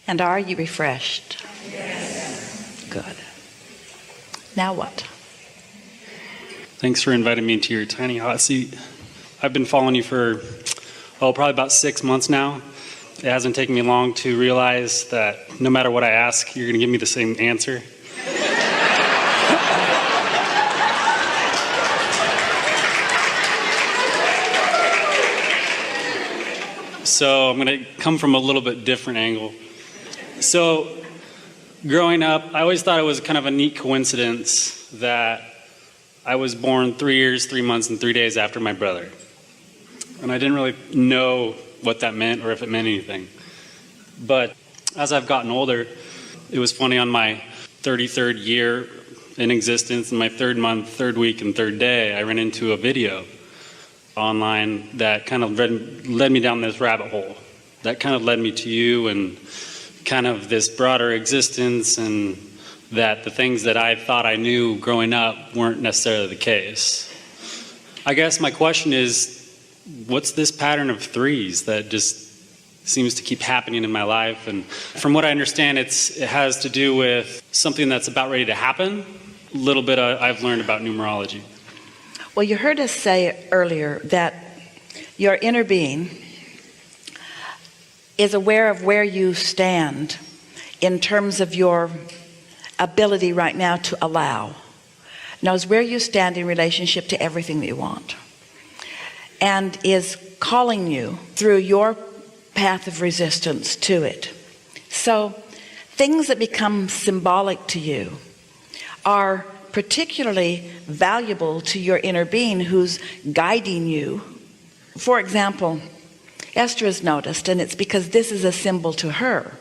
And are you refreshed? Yes. Good. Now what? Thanks for inviting me into your tiny hot seat. I've been following you for, probably about 6 months now. It hasn't taken me long to realize that no matter what I ask, you're going to give me the same answer. So I'm going to come from a little bit different angle. So growing up, I always thought it was kind of a neat coincidence that I was born 3 years, 3 months, and 3 days after my brother. And I didn't really know what that meant or if it meant anything. But as I've gotten older, it was funny, on my 33rd year in existence, in my 3rd month, 3rd week, and 3rd day, I ran into a video online that kind of led me down this rabbit hole. That kind of led me to you and kind of this broader existence, and that the things that I thought I knew growing up weren't necessarily the case. I guess my question is, what's this pattern of threes that just seems to keep happening in my life? And from what I understand, it has to do with something that's about ready to happen. A little bit I've learned about numerology. Well, you heard us say earlier that your inner being is aware of where you stand in terms of your ability right now to allow. Knows where you stand in relationship to everything that you want, and is calling you through your path of resistance to it. So things that become symbolic to you are particularly valuable to your inner being who's guiding you. For example, Esther has noticed, and it's because this is a symbol to her,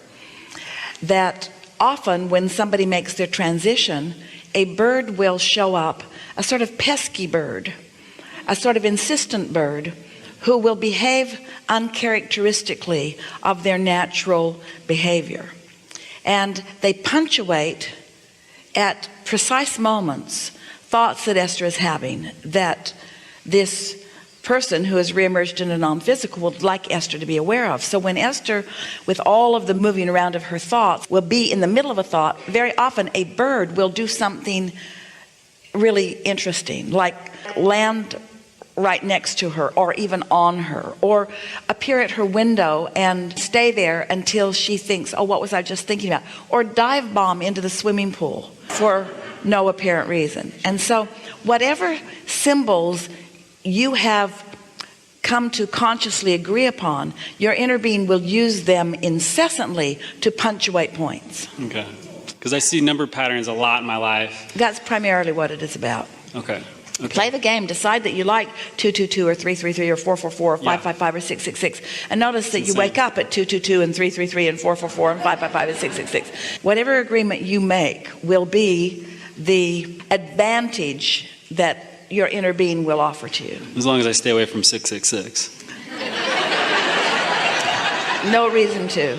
that often when somebody makes their transition, a bird will show up, a sort of pesky bird, a sort of insistent bird, who will behave uncharacteristically of their natural behavior. And they punctuate at precise moments thoughts that Esther is having that this person who has reemerged in a non-physical would like Esther to be aware of. So when Esther, with all of the moving around of her thoughts, will be in the middle of a thought, very often a bird will do something really interesting, like land right next to her, or even on her, or appear at her window and stay there until she thinks, oh, what was I just thinking about? Or dive bomb into the swimming pool for no apparent reason. And so whatever symbols you have come to consciously agree upon, your inner being will use them incessantly to punctuate points. Okay. Because I see number patterns a lot in my life. That's primarily what it is about. Okay. Play the game. Decide that you like 222 or 333 or 444 or 555 or 666. And notice that you wake up at 222 and 333 and 444 and 555 and 666. Whatever agreement you make will be the advantage that your inner being will offer to you. As long as I stay away from 666. No reason to.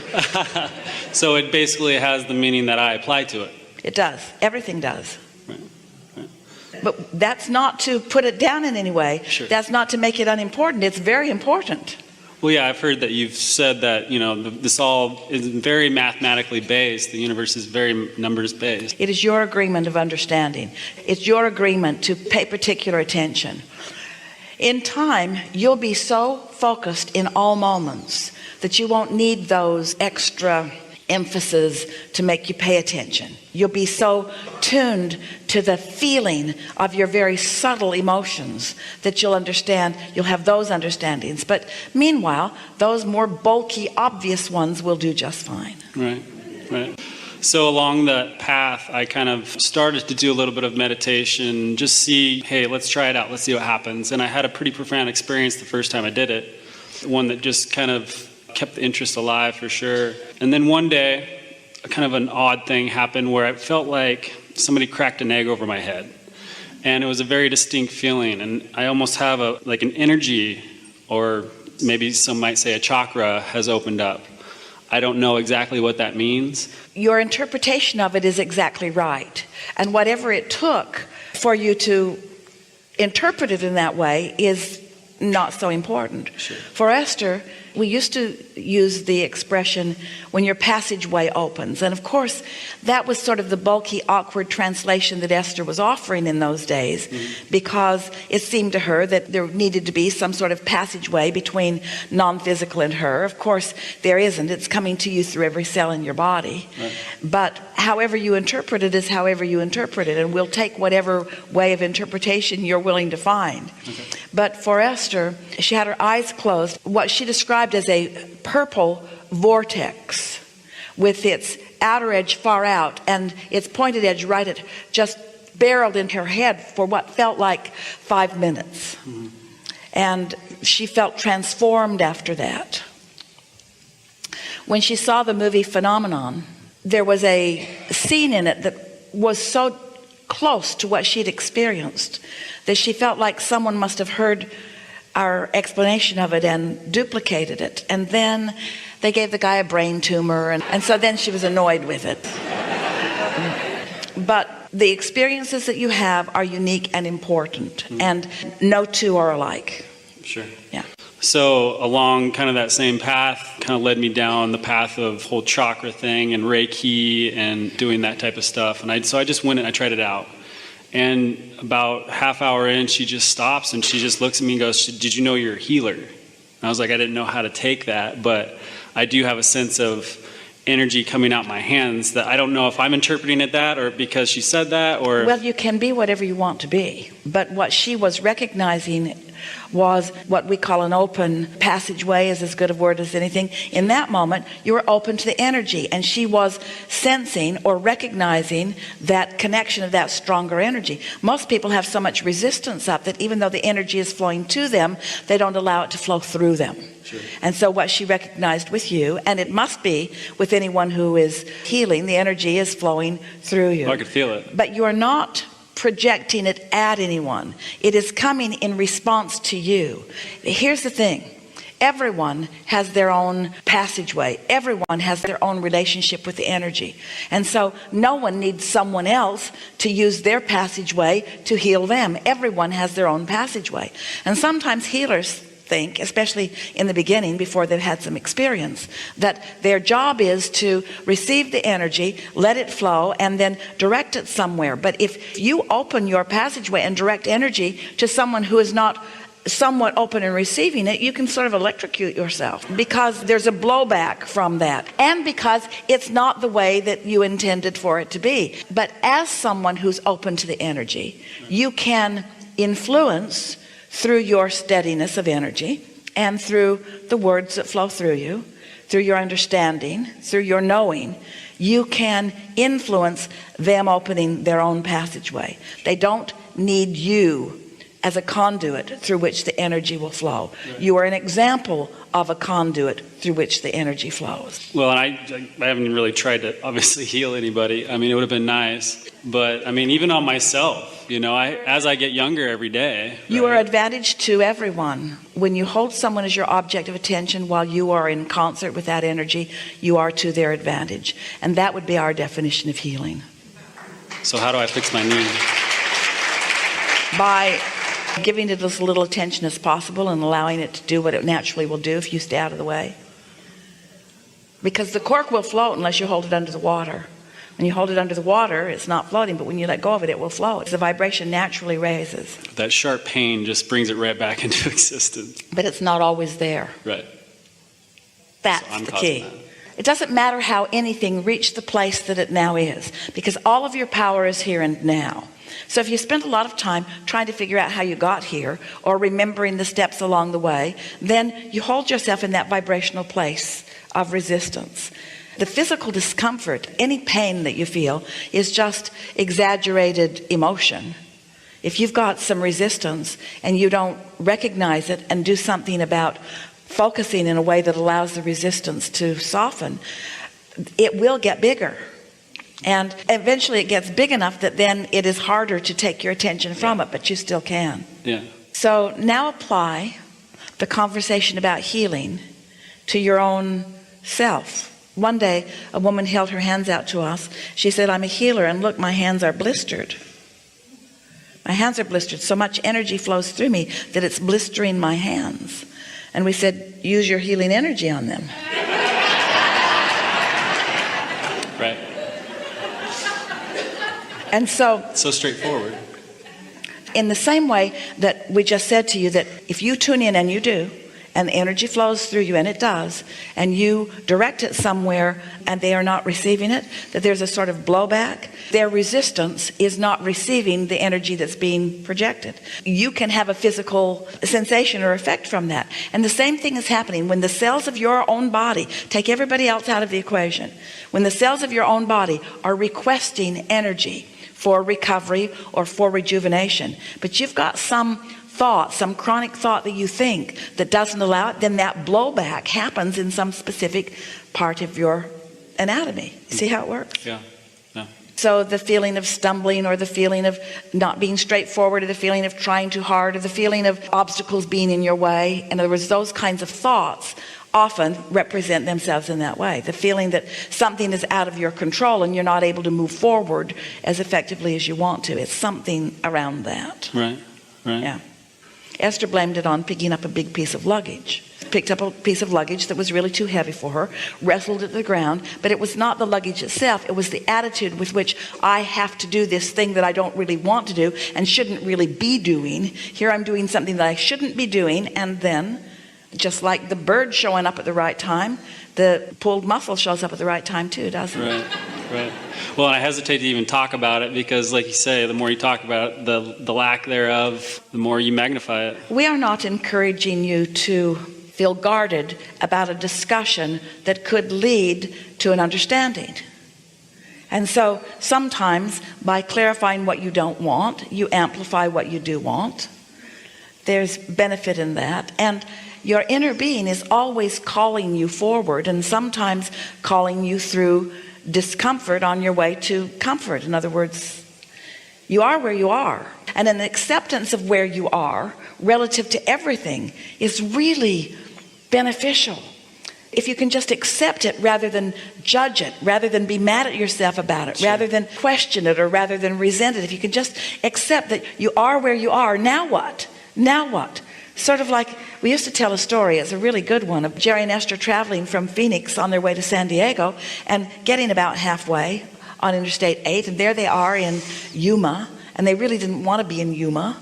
So it basically has the meaning that I apply to it. It does. Everything does. Right. But that's not to put it down in any way. Sure. That's not to make it unimportant. It's very important. Well, yeah, I've heard that you've said that, this all is very mathematically based. The universe is very numbers based. It is your agreement of understanding. It's your agreement to pay particular attention. In time, you'll be so focused in all moments that you won't need those extra emphasis to make you pay attention. You'll be so tuned to the feeling of your very subtle emotions that you'll have those understandings. But meanwhile, those more bulky, obvious ones will do just fine. Right. So along that path, I kind of started to do a little bit of meditation, just see, hey, let's try it out, let's see what happens. And I had a pretty profound experience the first time I did it, one that just kind of kept the interest alive for sure. And then one day, kind of an odd thing happened where I felt like somebody cracked an egg over my head. And it was a very distinct feeling. And I almost have an energy, or maybe some might say a chakra, has opened up. I don't know exactly what that means. Your interpretation of it is exactly right. And whatever it took for you to interpret it in that way is not so important. Sure. For Esther, We used to use the expression, when your passageway opens. And of course, that was sort of the bulky, awkward translation that Esther was offering in those days, because it seemed to her that there needed to be some sort of passageway between non-physical and her. Of course, there isn't. It's coming to you through every cell in your body. Right. But however you interpret it is however you interpret it, and we'll take whatever way of interpretation you're willing to find. Okay. But for Esther, she had her eyes closed, what she described as a purple vortex with its outer edge far out and its pointed edge right at, just barreled into her head for what felt like 5 minutes. And she felt transformed after that. When she saw the movie Phenomenon, there was a scene in it that was so close to what she'd experienced that she felt like someone must have heard our explanation of it and duplicated it. And then they gave the guy a brain tumor, and so then she was annoyed with it. But the experiences that you have are unique and important, and no two are alike. Sure. Yeah. So along kind of that same path, kind of led me down the path of whole chakra thing and Reiki and doing that type of stuff. And so I just went and I tried it out. And about half hour in, she just stops and she just looks at me and goes, "Did you know you're a healer?" And I was like, I didn't know how to take that, but I do have a sense of energy coming out my hands that I don't know if I'm interpreting it that or because she said that or... Well, you can be whatever you want to be. But what she was recognizing was what we call an open passageway, is as good a word as anything. In that moment, you were open to the energy, and she was sensing or recognizing that connection of that stronger energy. Most people have so much resistance up that even though the energy is flowing to them, they don't allow it to flow through them. Sure. And so what she recognized with you, and it must be with anyone who is healing, the energy is flowing through you. I could feel it. But you are not projecting it at anyone. It is coming in response to you. Here's the thing. Everyone has their own passageway. Everyone has their own relationship with the energy. And so no one needs someone else to use their passageway to heal them. Everyone has their own passageway. And sometimes healers think, especially in the beginning before they've had some experience, that their job is to receive the energy, let it flow, and then direct it somewhere. But if you open your passageway and direct energy to someone who is not somewhat open and receiving it, you can sort of electrocute yourself, because there's a blowback from that, and because it's not the way that you intended for it to be. But as someone who's open to the energy, you can influence through your steadiness of energy and through the words that flow through you, through your understanding, through your knowing. You can influence them opening their own passageway. They don't need you as a conduit through which the energy will flow. Right. You are an example of a conduit through which the energy flows. Well, and I haven't really tried to obviously heal anybody. I mean, it would have been nice. But I mean, even on myself, you know, as I get younger every day. You right? are advantage to everyone. When you hold someone as your object of attention while you are in concert with that energy, you are to their advantage. And that would be our definition of healing. So how do I fix my knee? By giving it as little attention as possible and allowing it to do what it naturally will do if you stay out of the way. Because the cork will float unless you hold it under the water. When you hold it under the water, it's not floating, but when you let go of it, it will float. The vibration naturally raises. That sharp pain just brings it right back into existence. But it's not always there. Right. That's So I'm the causing key. that. It doesn't matter how anything reached the place that it now is, because all of your power is here and now. So if you spend a lot of time trying to figure out how you got here or remembering the steps along the way, then you hold yourself in that vibrational place of resistance. The physical discomfort, any pain that you feel, is just exaggerated emotion. If you've got some resistance and you don't recognize it and do something about focusing in a way that allows the resistance to soften, it will get bigger. And eventually it gets big enough that then it is harder to take your attention from it, but you still can. Yeah. So now apply the conversation about healing to your own self. One day, a woman held her hands out to us. She said, "I'm a healer, and look, my hands are blistered. My hands are blistered. So much energy flows through me that it's blistering my hands." And we said, use your healing energy on them. Right. And so, So straightforward. in the same way that we just said to you that if you tune in, and you do, and the energy flows through you, and it does, and you direct it somewhere and they are not receiving it, that there's a sort of blowback. Their resistance is not receiving the energy that's being projected. You can have a physical sensation or effect from that. And the same thing is happening when the cells of your own body, take everybody else out of the equation, when the cells of your own body are requesting energy for recovery or for rejuvenation, but you've got some thought, some chronic thought that you think that doesn't allow it, then that blowback happens in some specific part of your anatomy. See how it works? Yeah. Yeah. So the feeling of stumbling, or the feeling of not being straightforward, or the feeling of trying too hard, or the feeling of obstacles being in your way, in other words, those kinds of thoughts often represent themselves in that way. The feeling that something is out of your control and you're not able to move forward as effectively as you want to. It's something around that. Right. Right. Yeah. Esther blamed it on picking up a big piece of luggage. Picked up a piece of luggage that was really too heavy for her, wrestled it to the ground, but it was not the luggage itself, it was the attitude with which I have to do this thing that I don't really want to do and shouldn't really be doing. Here I'm doing something that I shouldn't be doing, and then, just like the bird showing up at the right time, the pulled muscle shows up at the right time too, doesn't it? Right. Right. Well, I hesitate to even talk about it because, like you say, the more you talk about it, the lack thereof, the more you magnify it. We are not encouraging you to feel guarded about a discussion that could lead to an understanding. And so sometimes by clarifying what you don't want, you amplify what you do want. There's benefit in that. And your inner being is always calling you forward, and sometimes calling you through discomfort on your way to comfort. In other words, you are where you are, and an acceptance of where you are relative to everything is really beneficial. If you can just accept it rather than judge it, rather than be mad at yourself about it, rather than question it, or rather than resent it, if you can just accept that you are where you are, now what? Now what? Sort of like, we used to tell a story, it's a really good one, of Jerry and Esther traveling from Phoenix on their way to San Diego and getting about halfway on Interstate 8, and there they are in Yuma, and they really didn't want to be in Yuma.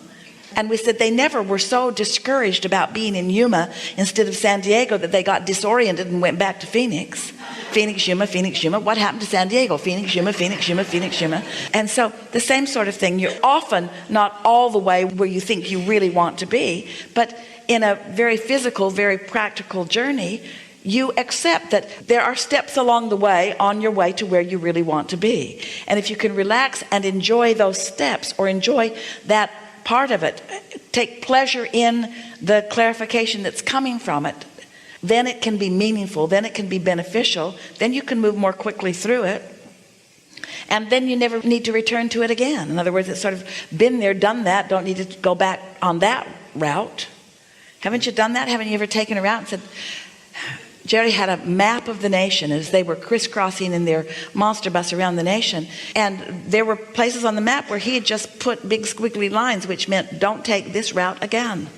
And we said they never were so discouraged about being in Yuma instead of San Diego that they got disoriented and went back to Phoenix. Phoenix, Yuma, Phoenix, Yuma. What happened to San Diego? Phoenix, Yuma, Phoenix, Yuma, Phoenix, Yuma. And so the same sort of thing. You're often not all the way where you think you really want to be, but in a very physical, very practical journey, you accept that there are steps along the way on your way to where you really want to be. And if you can relax and enjoy those steps, or enjoy that part of it, take pleasure in the clarification that's coming from it, then it can be meaningful, then it can be beneficial, then you can move more quickly through it, and then you never need to return to it again. In other words, it's sort of been there, done that, don't need to go back on that route. Haven't you done that? Haven't you ever taken a route and said, Jerry had a map of the nation as they were crisscrossing in their monster bus around the nation, and there were places on the map where he had just put big squiggly lines, which meant don't take this route again.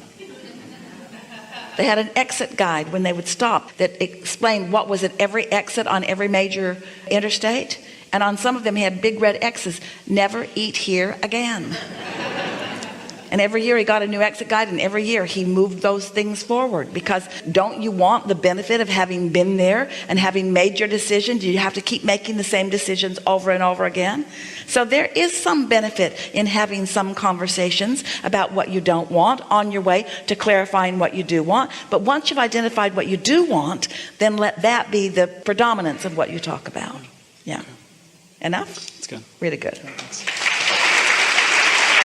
They had an exit guide when they would stop that explained what was at every exit on every major interstate, and on some of them he had big red X's, never eat here again. And every year he got a new exit guide, and every year he moved those things forward, because don't you want the benefit of having been there and having made your decision? Do you have to keep making the same decisions over and over again? So there is some benefit in having some conversations about what you don't want on your way to clarifying what you do want. But once you've identified what you do want, then let that be the predominance of what you talk about. Yeah. Enough? That's good. Really good. Thanks.